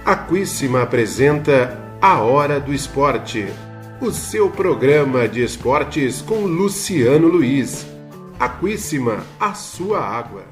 Aquíssima apresenta A Hora do Esporte, o seu programa de esportes com Luciano Luiz. Aquíssima, a sua água.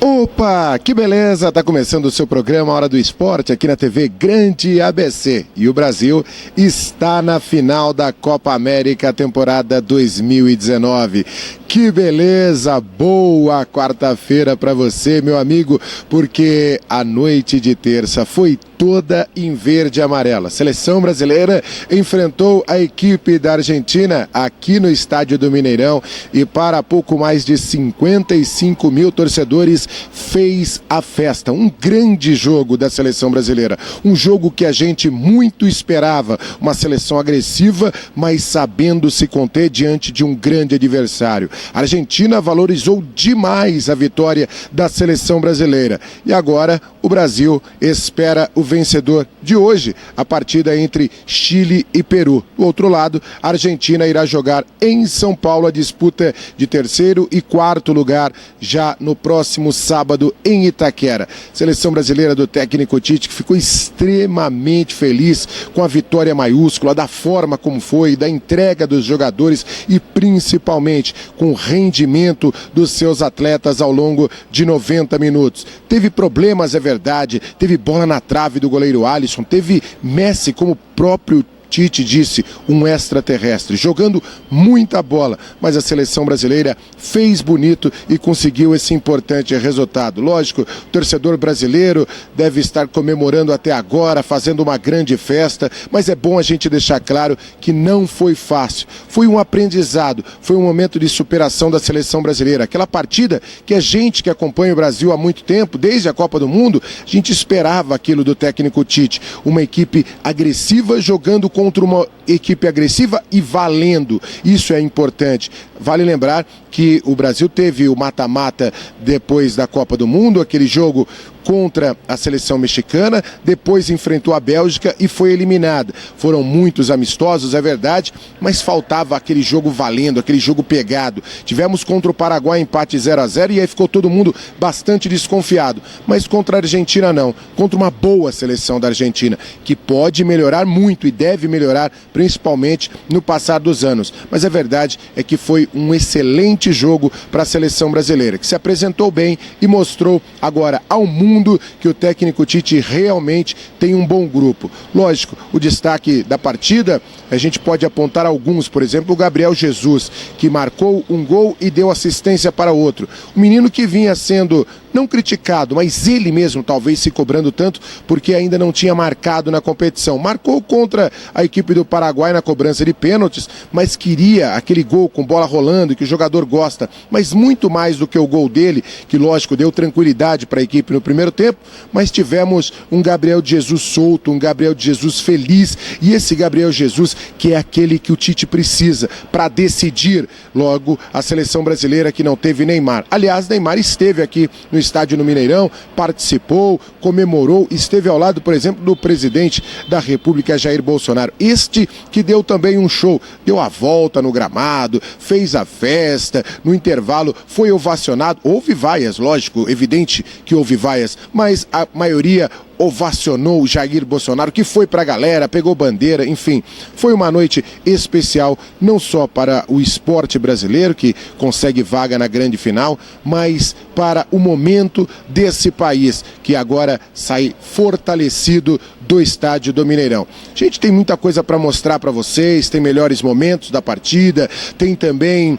Opa, que beleza! Tá começando o seu programa Hora do Esporte aqui na TV Grande ABC. E o Brasil está na final da Copa América temporada 2019. Que beleza! Boa quarta-feira para você, meu amigo, porque a noite de terça foi toda em verde e amarela. A seleção brasileira enfrentou a equipe da Argentina aqui no estádio do Mineirão e para pouco mais de 55 mil torcedores fez a festa. Um grande jogo da seleção brasileira. Um jogo que a gente muito esperava. Uma seleção agressiva, mas sabendo se conter diante de um grande adversário. A Argentina valorizou demais a vitória da seleção brasileira. E agora o Brasil espera o vencedor de hoje, a partida entre Chile e Peru. Do outro lado, a Argentina irá jogar em São Paulo a disputa de terceiro e quarto lugar já no próximo sábado em Itaquera. Seleção brasileira do técnico Tite, que ficou extremamente feliz com a vitória maiúscula, da forma como foi, da entrega dos jogadores e principalmente com o rendimento dos seus atletas ao longo de 90 minutos. Teve problemas, é verdade, teve bola na trave do goleiro Alisson, teve Messi, como o próprio Tite disse, um extraterrestre, jogando muita bola, mas a seleção brasileira fez bonito e conseguiu esse importante resultado. Lógico, o torcedor brasileiro deve estar comemorando até agora, fazendo uma grande festa, mas é bom a gente deixar claro que não foi fácil. Foi um aprendizado, foi um momento de superação da seleção brasileira. Aquela partida que a gente que acompanha o Brasil há muito tempo, desde a Copa do Mundo, a gente esperava aquilo do técnico Tite. Uma equipe agressiva jogando contra uma equipe agressiva e valendo. Isso é importante. Vale lembrar que o Brasil teve o mata-mata depois da Copa do Mundo, aquele jogo contra a seleção mexicana, depois enfrentou a Bélgica e foi eliminada. Foram muitos amistosos, é verdade, mas faltava aquele jogo valendo, aquele jogo pegado. Tivemos contra o Paraguai empate 0-0 e aí ficou todo mundo bastante desconfiado. Mas contra a Argentina não, contra uma boa seleção da Argentina, que pode melhorar muito e deve melhorar, principalmente no passar dos anos. Mas a verdade é que foi um excelente jogo para a seleção brasileira, que se apresentou bem e mostrou agora ao mundo que o técnico Tite realmente tem um bom grupo. Lógico, o destaque da partida, a gente pode apontar alguns, por exemplo, o Gabriel Jesus, que marcou um gol e deu assistência para outro. O menino que vinha sendo não criticado, mas ele mesmo talvez se cobrando tanto porque ainda não tinha marcado na competição. Marcou contra a equipe do Paraguai na cobrança de pênaltis, mas queria aquele gol com bola rolando que o jogador gosta, mas muito mais do que o gol dele, que lógico deu tranquilidade para a equipe no primeiro tempo, mas tivemos um Gabriel Jesus solto, um Gabriel Jesus feliz, e esse Gabriel Jesus que é aquele que o Tite precisa para decidir logo a seleção brasileira que não teve Neymar. Aliás, Neymar esteve aqui no estádio no Mineirão, participou, comemorou, esteve ao lado, por exemplo, do presidente da República, Jair Bolsonaro. Este que deu também um show, deu a volta no gramado, fez a festa, no intervalo foi ovacionado, houve vaias, lógico, evidente que houve vaias, mas a maioria ovacionou o Jair Bolsonaro, que foi para a galera, pegou bandeira, enfim. Foi uma noite especial, não só para o esporte brasileiro, que consegue vaga na grande final, mas para o momento desse país, que agora sai fortalecido do estádio do Mineirão. A gente tem muita coisa para mostrar para vocês, tem melhores momentos da partida, tem também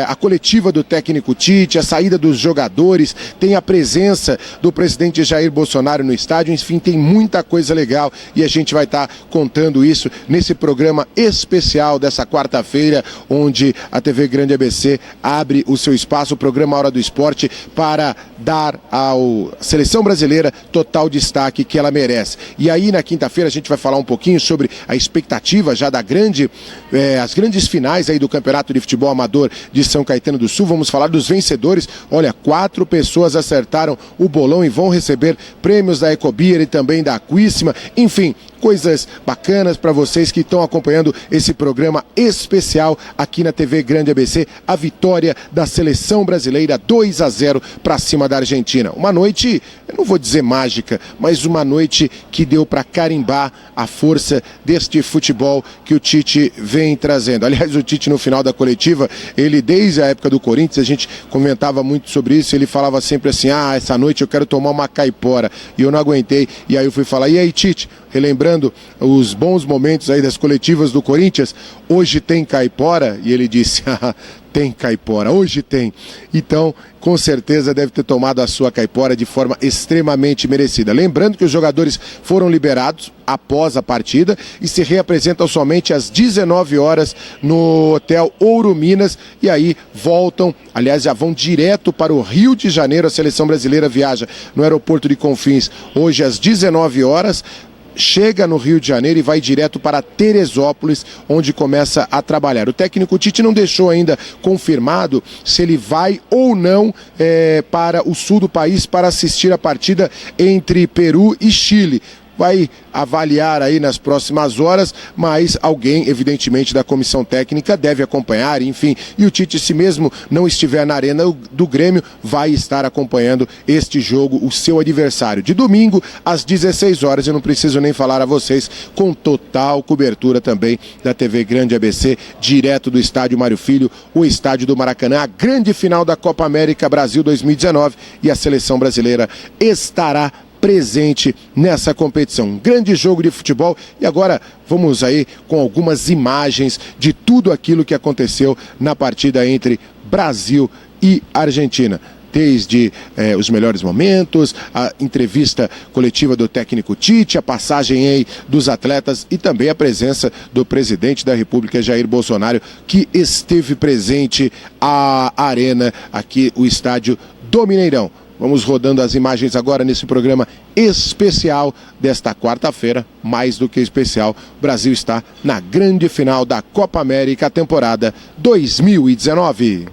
a coletiva do técnico Tite, a saída dos jogadores, tem a presença do presidente Jair Bolsonaro no estádio. estádio, enfim, tem muita coisa legal e a gente vai estar contando isso nesse programa especial dessa quarta-feira, onde a TV Grande ABC abre o seu espaço, o programa Hora do Esporte, para dar à seleção brasileira total destaque que ela merece. E aí na quinta-feira a gente vai falar um pouquinho sobre a expectativa já da as grandes finais aí do Campeonato de Futebol Amador de São Caetano do Sul. Vamos falar dos vencedores. Olha, 4 pessoas acertaram o bolão e vão receber prêmios da Ecobeer e também da Aquíssima. Enfim, coisas bacanas para vocês que estão acompanhando esse programa especial aqui na TV Grande ABC. A vitória da seleção brasileira 2-0 para cima da Argentina. Uma noite, eu não vou dizer mágica, mas uma noite que deu para carimbar a força deste futebol que o Tite vem trazendo. Aliás, o Tite no final da coletiva, ele desde a época do Corinthians, a gente comentava muito sobre isso, ele falava sempre assim, essa noite eu quero tomar uma caipora, e eu não aguentei, e aí eu fui falar, e aí Tite, relembrando os bons momentos aí das coletivas do Corinthians, hoje tem caipora? E ele disse, tem caipora, hoje tem. Então, com certeza deve ter tomado a sua caipora de forma extremamente merecida. Lembrando que os jogadores foram liberados após a partida e se reapresentam somente às 19 horas no Hotel Ouro Minas e aí voltam, aliás, já vão direto para o Rio de Janeiro. A seleção brasileira viaja no aeroporto de Confins hoje às 19 horas. Chega no Rio de Janeiro e vai direto para Teresópolis, onde começa a trabalhar. O técnico Tite não deixou ainda confirmado se ele vai ou não para o sul do país para assistir a partida entre Peru e Chile. Vai avaliar aí nas próximas horas, mas alguém, evidentemente, da comissão técnica deve acompanhar, enfim. E o Tite, se mesmo não estiver na arena do Grêmio, vai estar acompanhando este jogo, o seu adversário. De domingo, às 16 horas, eu não preciso nem falar a vocês, com total cobertura também da TV Grande ABC, direto do estádio Mário Filho, o estádio do Maracanã, a grande final da Copa América Brasil 2019, e a seleção brasileira estará presente nessa competição. Um grande jogo de futebol e agora vamos aí com algumas imagens de tudo aquilo que aconteceu na partida entre Brasil e Argentina. Desde os melhores momentos, a entrevista coletiva do técnico Tite, a passagem aí dos atletas e também a presença do presidente da República, Jair Bolsonaro, que esteve presente à arena, aqui o estádio do Mineirão. Vamos rodando as imagens agora nesse programa especial desta quarta-feira, mais do que especial. O Brasil está na grande final da Copa América, temporada 2019.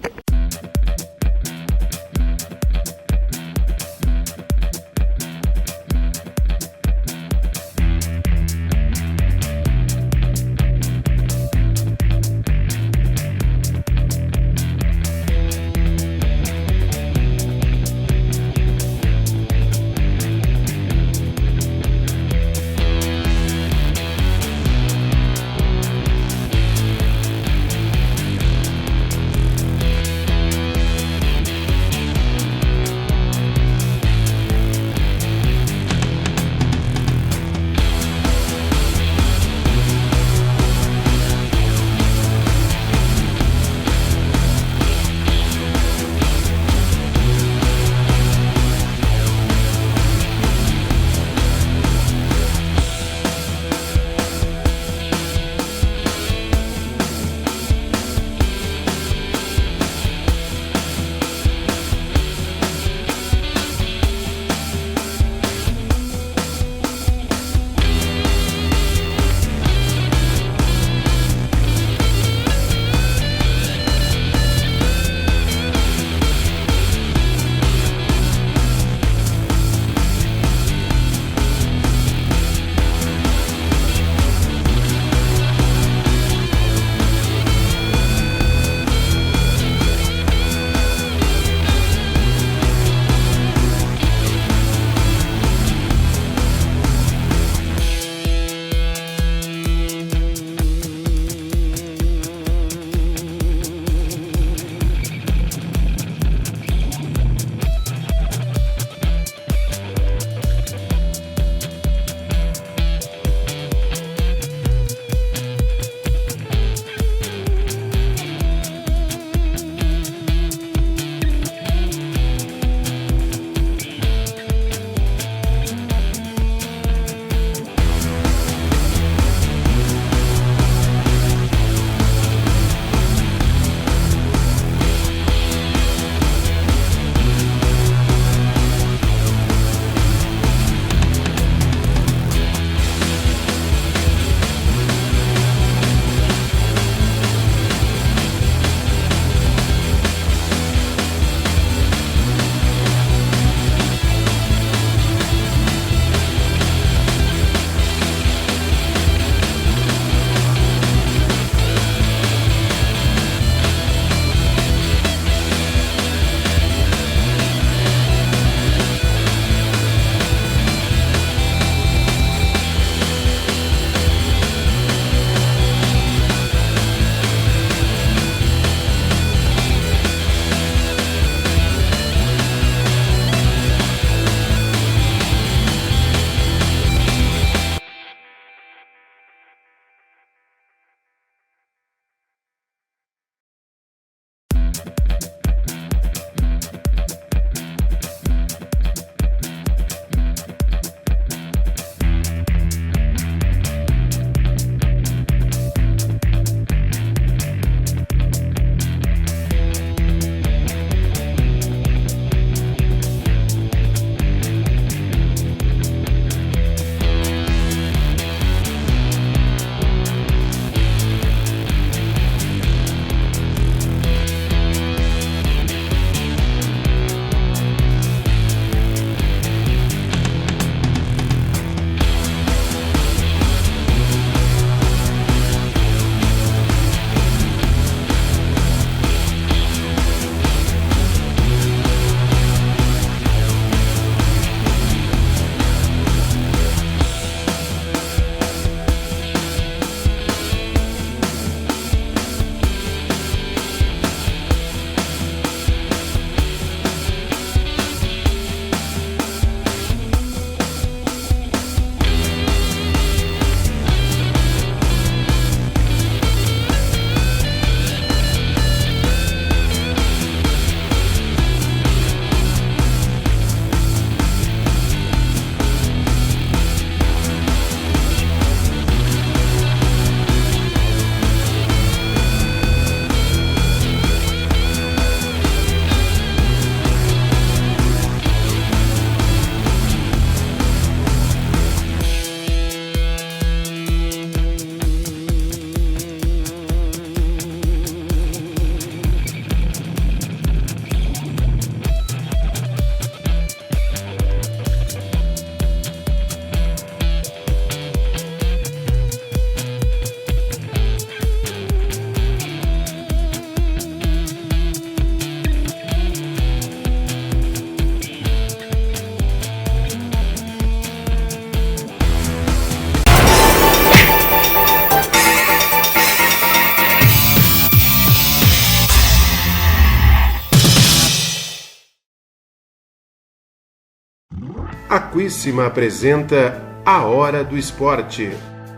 Aquíssima apresenta A Hora do Esporte,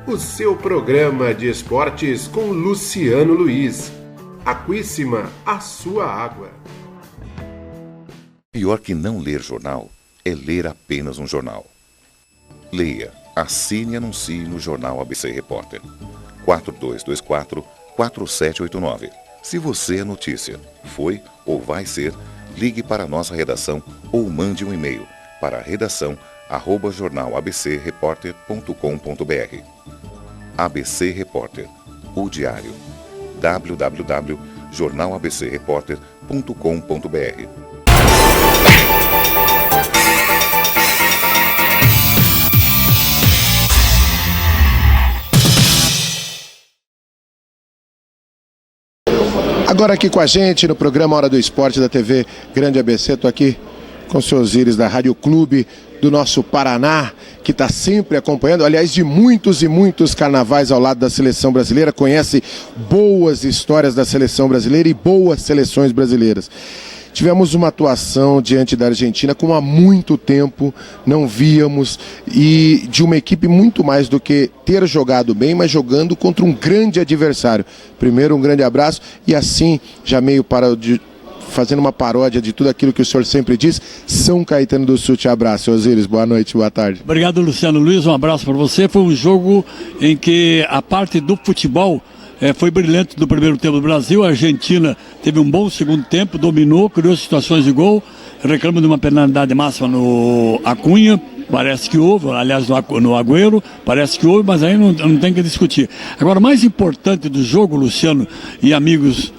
o seu programa de esportes com Luciano Luiz. Aquíssima, a sua água. Pior que não ler jornal é ler apenas um jornal. Leia, assine e anuncie no Jornal ABC Repórter. 4224-4789. Se você é notícia, foi ou vai ser, ligue para a nossa redação ou mande um e-mail para redação@jornalabcreporter.com.br. ABC Repórter, o diário. www.jornalabcreporter.com.br. Agora aqui com a gente no programa Hora do Esporte da TV Grande ABC, estou aqui com o seu Osíris da Rádio Clube do nosso Paraná, que está sempre acompanhando, aliás, de muitos e muitos carnavais ao lado da seleção brasileira, conhece boas histórias da seleção brasileira e boas seleções brasileiras. Tivemos uma atuação diante da Argentina como há muito tempo não víamos, e de uma equipe muito mais do que ter jogado bem, mas jogando contra um grande adversário. Primeiro, um grande abraço, e assim, já meio fazendo uma paródia de tudo aquilo que o senhor sempre diz, São Caetano do Sul te abraça. Osíris, boa noite, boa tarde. Obrigado, Luciano Luiz, um abraço para você. Foi um jogo em que a parte do futebol foi brilhante do primeiro tempo do Brasil. A Argentina teve um bom segundo tempo, dominou, criou situações de gol. Reclamo de uma penalidade máxima no Acunha, parece que houve, aliás no Agüero, parece que houve, mas aí não tem que discutir. Agora, o mais importante do jogo, Luciano e amigos,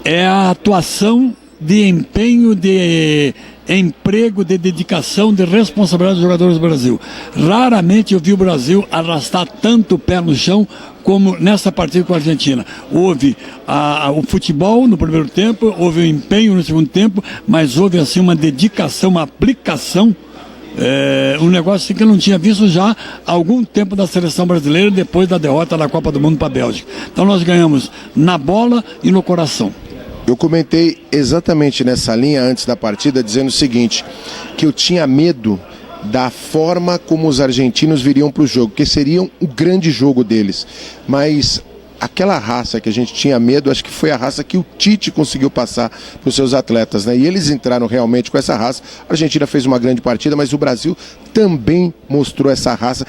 é a atuação de empenho, de emprego, de dedicação, de responsabilidade dos jogadores do Brasil. Raramente eu vi o Brasil arrastar tanto o pé no chão como nessa partida com a Argentina. Houve o futebol no primeiro tempo, houve o empenho no segundo tempo, mas houve assim uma dedicação, uma aplicação, um negócio assim que eu não tinha visto já há algum tempo da seleção brasileira depois da derrota da Copa do Mundo para a Bélgica. Então nós ganhamos na bola e no coração. Eu comentei exatamente nessa linha antes da partida, dizendo o seguinte, que eu tinha medo da forma como os argentinos viriam para o jogo, que seria o grande jogo deles. Mas aquela raça que a gente tinha medo, acho que foi a raça que o Tite conseguiu passar para os seus atletas, né? E eles entraram realmente com essa raça. A Argentina fez uma grande partida, mas o Brasil também mostrou essa raça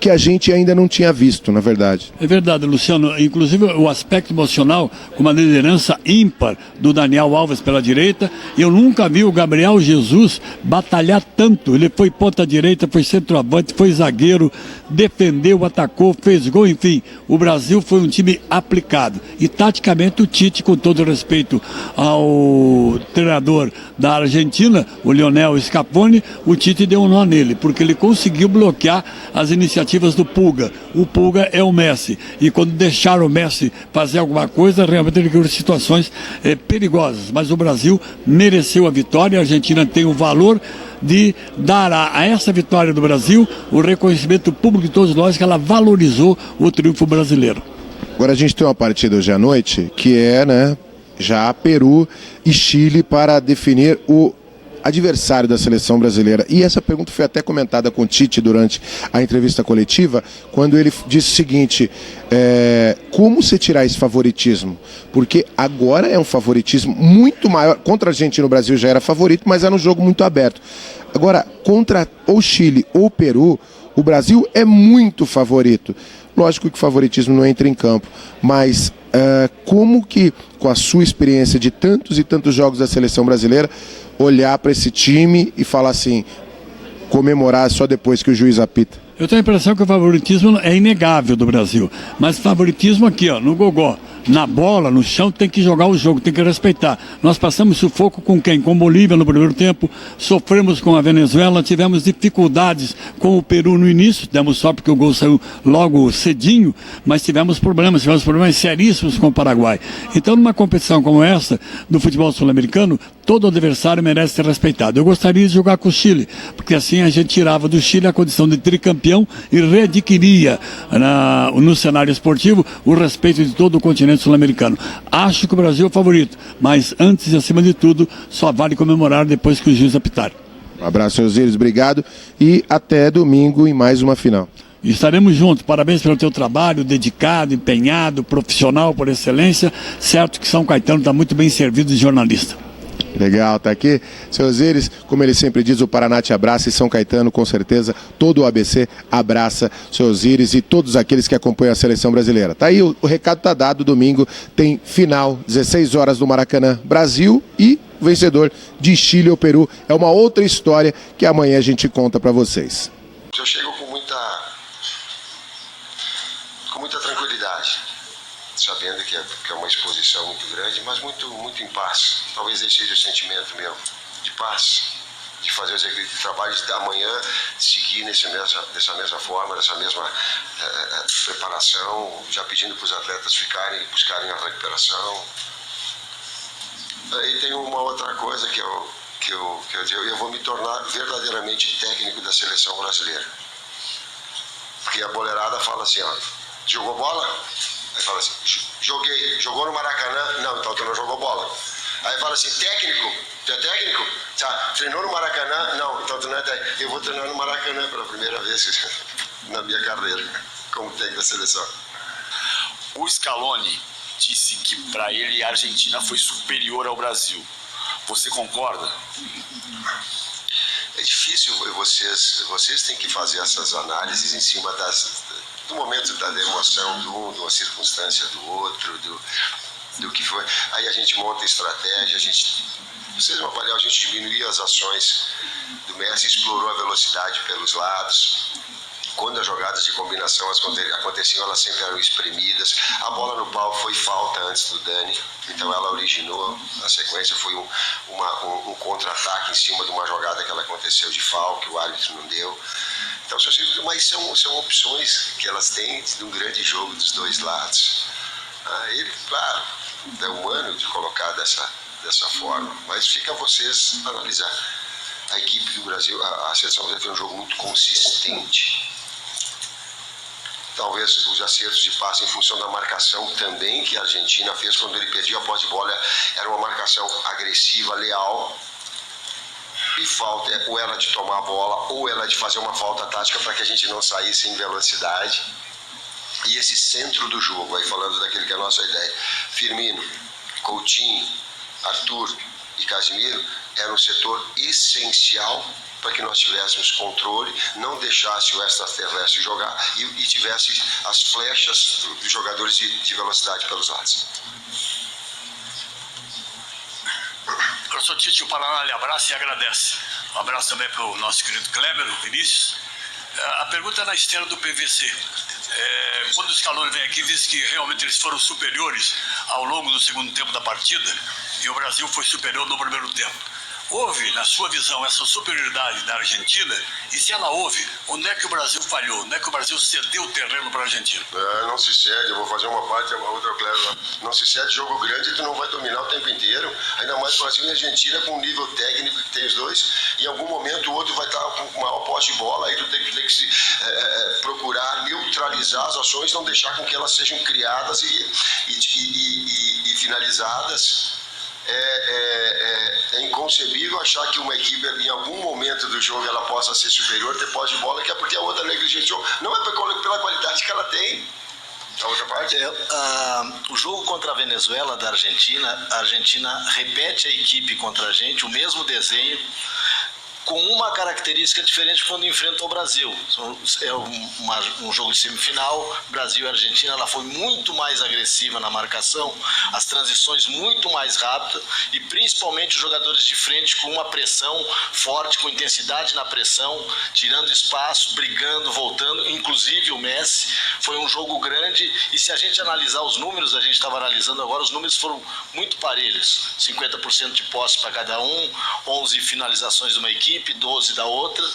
que a gente ainda não tinha visto, na verdade. É verdade, Luciano. Inclusive o aspecto emocional, com uma liderança ímpar do Daniel Alves pela direita. Eu nunca vi o Gabriel Jesus batalhar tanto. Ele foi ponta direita, foi centroavante, foi zagueiro, defendeu, atacou, fez gol, enfim. O Brasil foi um time aplicado. E taticamente o Tite, com todo respeito ao treinador da Argentina, o Lionel Scaloni, o Tite deu um nó nele, porque ele conseguiu bloquear as iniciativas do Pulga. O Pulga é o Messi, e quando deixaram o Messi fazer alguma coisa, realmente ele criou situações perigosas, mas o Brasil mereceu a vitória. A Argentina tem o valor de dar a essa vitória do Brasil o reconhecimento público de todos nós, que ela valorizou o triunfo brasileiro. Agora a gente tem uma partida hoje à noite, que é, né, já Peru e Chile, para definir o adversário da seleção brasileira. E essa pergunta foi até comentada com o Tite durante a entrevista coletiva, quando ele disse o seguinte, como você tirar esse favoritismo? Porque agora é um favoritismo muito maior. Contra a Argentina, o Brasil já era favorito, mas era um jogo muito aberto. Agora, contra ou Chile ou Peru, o Brasil é muito favorito. Lógico que o favoritismo não entra em campo, mas como que, com a sua experiência de tantos e tantos jogos da seleção brasileira, olhar para esse time e falar assim, comemorar só depois que o juiz apita? Eu tenho a impressão que o favoritismo é inegável do Brasil, mas favoritismo aqui, ó, no gogó, na bola, no chão, tem que jogar o jogo, tem que respeitar. Nós passamos sufoco com quem? Com Bolívia no primeiro tempo, sofremos com a Venezuela, tivemos dificuldades com o Peru no início, demos só porque o gol saiu logo cedinho, mas tivemos problemas seríssimos com o Paraguai. Então, numa competição como essa, do futebol sul-americano, todo adversário merece ser respeitado. Eu gostaria de jogar com o Chile, porque assim a gente tirava do Chile a condição de tricampeão e readquiria no cenário esportivo o respeito de todo o continente sul-americano. Acho que o Brasil é o favorito, mas antes e acima de tudo, só vale comemorar depois que o juiz apitar. Um abraço, senhor Osíris, obrigado e até domingo em mais uma final. Estaremos juntos. Parabéns pelo teu trabalho, dedicado, empenhado, profissional por excelência. Certo que São Caetano está muito bem servido de jornalista. Legal, tá aqui. Seu Osíris, como ele sempre diz, o Paraná te abraça e São Caetano, com certeza, todo o ABC abraça seu Osíris e todos aqueles que acompanham a seleção brasileira. Tá aí, o recado tá dado, domingo tem final, 16 horas no Maracanã, Brasil e o vencedor de Chile ou Peru. É uma outra história que amanhã a gente conta para vocês. Eu chego com muita tranquilidade, sabendo que é uma exposição muito grande, mas muito em paz. Talvez esse seja o sentimento meu, de paz, de fazer os trabalhos da manhã, seguir dessa mesma forma, dessa mesma preparação, já pedindo para os atletas buscarem a recuperação. Aí tem uma outra coisa que eu vou me tornar verdadeiramente técnico da seleção brasileira. Porque a boleirada fala assim, ó, jogou bola? Aí fala assim, joguei. Jogou no Maracanã? Não, então tu não jogou bola. Aí fala assim, técnico? Tu é técnico? Tá, treinou no Maracanã? Não, então tu não é técnico. Eu vou treinar no Maracanã pela primeira vez na minha carreira, como técnico da seleção. O Scaloni disse que para ele a Argentina foi superior ao Brasil. Você concorda? É difícil, vocês têm que fazer essas análises em cima do momento da emoção de uma circunstância do outro, do que foi. Aí a gente monta estratégia, vocês vão avaliar, a gente diminuiu as ações do Messi, explorou a velocidade pelos lados. Quando as jogadas de combinação aconteciam, elas sempre eram espremidas. A bola no pau foi falta antes do Dani, então ela originou, a sequência foi um contra-ataque em cima de uma jogada que ela aconteceu de falta, que o árbitro não deu. Então, mas são opções que elas têm de um grande jogo dos dois lados. Ele, claro, é humano de colocar dessa forma, mas fica a vocês analisar. A equipe do Brasil, a seleção brasileira tem um jogo muito consistente. Talvez os acertos de passe em função da marcação também que a Argentina fez quando ele perdia a posse de bola, era uma marcação agressiva, leal. E falta ou ela de tomar a bola ou ela de fazer uma falta tática para que a gente não saísse em velocidade. E esse centro do jogo, aí falando daquele que é a nossa ideia, Firmino, Coutinho, Arthur e Casemiro, era um setor essencial para que nós tivéssemos controle, não deixasse o extraterrestre jogar e tivesse as flechas dos jogadores de velocidade pelos lados. Professor Tite, o Paraná lhe abraça e agradece. Um abraço também para o nosso querido Kleber, o Vinícius. A pergunta é na esteira do PVC. Quando o Scaloni vem aqui, diz que realmente eles foram superiores ao longo do segundo tempo da partida e o Brasil foi superior no primeiro tempo. Houve, na sua visão, essa superioridade da Argentina? E se ela houve, onde é que o Brasil falhou? Onde é que o Brasil cedeu o terreno para a Argentina? Não se cede, eu vou fazer uma parte e a outra eu quero. Não se cede, jogo grande e tu não vai dominar o tempo inteiro. Ainda mais Brasil e Argentina com o nível técnico que tem os dois. Em algum momento o outro vai estar com maior posse de bola, aí tu tem que procurar neutralizar as ações, não deixar com que elas sejam criadas e finalizadas. É inconcebível achar que uma equipe em algum momento do jogo ela possa ser superior, ter posse de bola, que é porque a outra negligenciou. Não é pela qualidade que ela tem. A outra parte? O jogo contra a Venezuela da Argentina, a Argentina repete a equipe contra a gente, o mesmo desenho, com uma característica diferente quando enfrenta o Brasil. É um jogo de semifinal, Brasil e Argentina, ela foi muito mais agressiva na marcação, as transições muito mais rápidas e principalmente os jogadores de frente com uma pressão forte, com intensidade na pressão, tirando espaço, brigando, voltando, inclusive o Messi. Foi um jogo grande e se a gente analisar os números, a gente estava analisando agora, os números foram muito parelhos, 50% de posse para cada um, 11 finalizações de uma equipe, 12 da outra.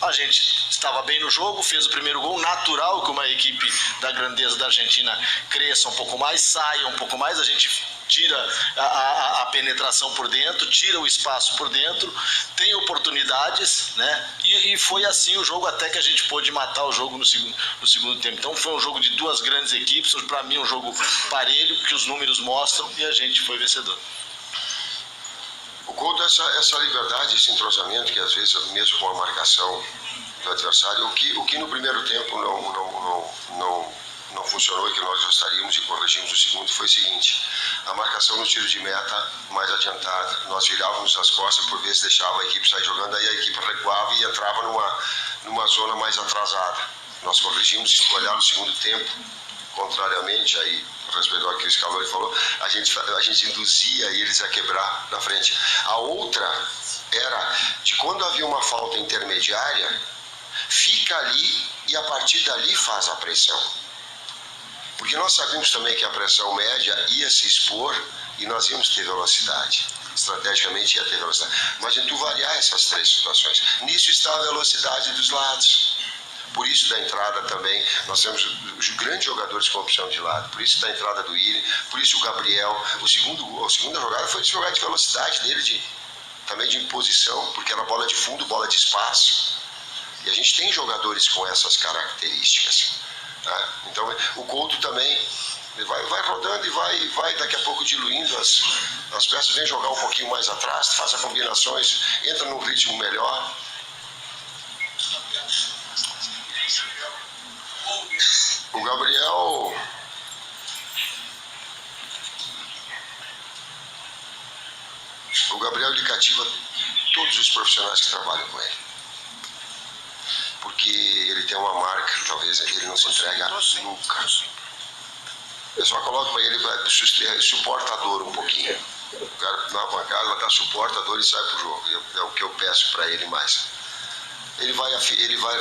A gente estava bem no jogo, fez o primeiro gol, natural que uma equipe da grandeza da Argentina cresça um pouco mais, saia um pouco mais, a gente tira a penetração por dentro, tira o espaço por dentro, tem oportunidades, né? E foi assim o jogo até que a gente pôde matar o jogo no segundo tempo. Então foi um jogo de duas grandes equipes, para mim um jogo parelho, que os números mostram, e a gente foi vencedor. O Couto, essa liberdade, esse entrosamento que às vezes, mesmo com a marcação do adversário, o que no primeiro tempo não funcionou e que nós gostaríamos e corrigimos no segundo foi o seguinte: a marcação no tiro de meta mais adiantada, nós virávamos as costas, por vezes deixava a equipe sair jogando, aí a equipe recuava e entrava numa zona mais atrasada. Nós corrigimos, se olhar no segundo tempo, contrariamente, aí respeito ao que o Scaloni falou, a gente induzia eles a quebrar na frente. A outra era de quando havia uma falta intermediária, fica ali e a partir dali faz a pressão. Porque nós sabíamos também que a pressão média ia se expor e nós íamos ter velocidade. Estrategicamente ia ter velocidade. Mas em tu variar essas três situações, nisso está a velocidade dos lados. Por isso da entrada também, nós temos grandes jogadores com opção de lado. Por isso da entrada do Willian, por isso o Gabriel. A segunda jogada foi de jogada de velocidade dele, também de imposição, porque era bola de fundo, bola de espaço. E a gente tem jogadores com essas características. Tá? Então o Couto também vai rodando e vai daqui a pouco diluindo as peças, vem jogar um pouquinho mais atrás, faz as combinações, entra num ritmo melhor. O Gabriel ele cativa todos os profissionais que trabalham com ele. Porque ele tem uma marca, talvez ele não se entrega nunca. Eu só coloco para ele, suporta a dor um pouquinho. O cara na bancada vai dar suporta a dor e sai pro jogo. É o que eu peço para ele mais. Ele vai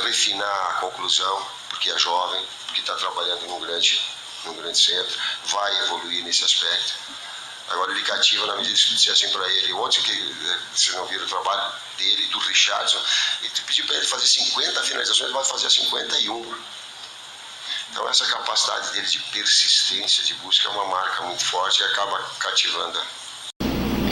refinar a conclusão, porque é jovem, porque está trabalhando num grande centro, vai evoluir nesse aspecto. Agora ele cativa na medida que você disser assim para ele, ontem que vocês não viram o trabalho dele, do Richardson, e tu pediu para ele fazer 50 finalizações, ele vai fazer 51. Então essa capacidade dele de persistência, de busca, é uma marca muito forte e acaba cativando.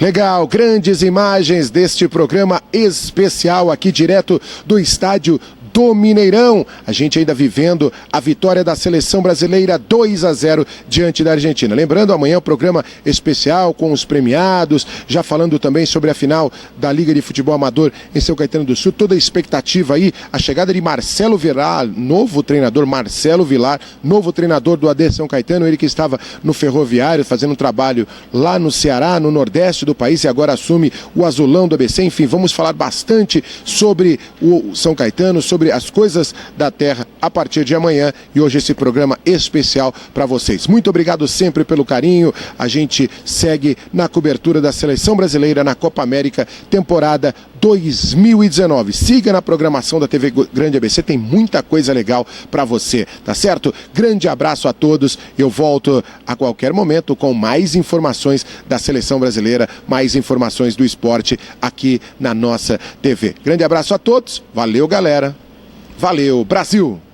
Legal, grandes imagens deste programa especial aqui direto do estádio do Mineirão. A gente ainda vivendo a vitória da seleção brasileira 2-0 diante da Argentina. Lembrando, amanhã o programa especial com os premiados, já falando também sobre a final da Liga de Futebol Amador em São Caetano do Sul. Toda a expectativa aí, a chegada de Marcelo Vilar, novo treinador Marcelo Vilar, novo treinador do AD São Caetano, ele que estava no Ferroviário fazendo um trabalho lá no Ceará, no Nordeste do país, e agora assume o azulão do ABC. Enfim, vamos falar bastante sobre o São Caetano, sobre as coisas da terra a partir de amanhã, e hoje esse programa especial para vocês. Muito obrigado sempre pelo carinho. A gente segue na cobertura da seleção brasileira na Copa América temporada 2019. Siga na programação da TV Grande ABC, tem muita coisa legal para você, tá certo? Grande abraço a todos. Eu volto a qualquer momento com mais informações da seleção brasileira, mais informações do esporte aqui na nossa TV. Grande abraço a todos. Valeu, galera. Valeu, Brasil!